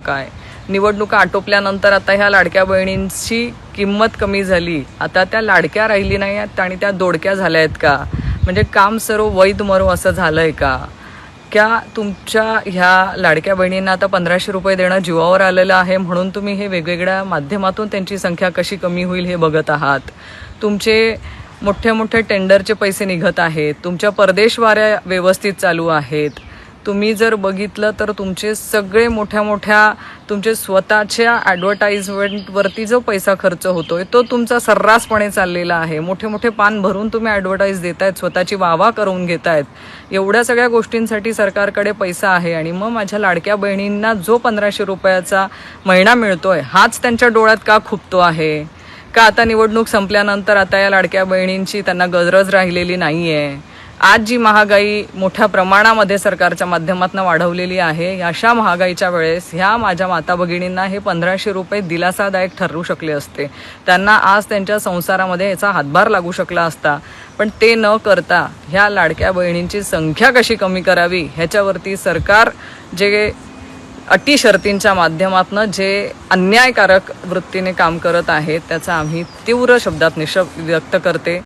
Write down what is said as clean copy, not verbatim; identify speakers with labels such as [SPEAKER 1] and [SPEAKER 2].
[SPEAKER 1] काय निवडणुका आटोपल्यानंतर आता ह्या लाडक्या बहिणींची किंमत कमी झाली, आता त्या लाडक्या राहिली नाही आहेत आणि त्या दोडक्या झाल्या आहेत का? म्हणजे काम सर्व वैध मरो असं झालंय का? क्या तुमच्या ह्या लाडक्या बहिणींना आता 1500 रुपये देणं जीवावर आलेलं आहे म्हणून तुम्ही हे वेगवेगळ्या माध्यमातून त्यांची संख्या कशी कमी होईल हे बघत आहात? तुमचे मोठे मोठे टेंडरचे पैसे निघत आहेत, तुमच्या परदेशवाऱ्या व्यवस्थित चालू आहेत. तुम्ही जर बघितलं तर तुमचे सगळे मोठ्या तुमचे स्वतःच्या ॲडव्हर्टाइजमेंटवरती जो पैसा खर्च होतोय तो तुमचा सर्रासपणे चाललेला आहे. मोठे मोठे पान भरून तुम्ही ॲडव्हर्टाईज देतायत, स्वतःची वाहवा करून घेतायत. एवढ्या सगळ्या गोष्टींसाठी सरकारकडे पैसा आहे आणि मग माझ्या लाडक्या बहिणींना जो 1500 रुपयाचा महिना मिळतोय हाच त्यांच्या डोळ्यात का खुपतो आहे? का आता निवडणूक संपल्यानंतर आता या लाडक्या बहिणींची त्यांना गरज राहिलेली नाहीये? आज जी महागाई मोठ्या प्रमाणामध्ये सरकारच्या माध्यमातून वाढवलेली आहे, अशा महागाईच्या वेळेस ह्या माझ्या माता भगिनींना हे 1500 रुपये दिलासादायक ठरू शकले असते. त्यांना आज त्यांच्या संसारामध्ये याचा हातभार लागू शकला असता. पण ते न करता ह्या लाडक्या बहिणींची संख्या कशी कमी करावी ह्याच्यावरती सरकार जे अटी शर्तींच्या माध्यमातून जे अन्यायकारक वृत्तीने काम करत आहे त्याचा आम्ही तीव्र शब्दात निषेध व्यक्त करते.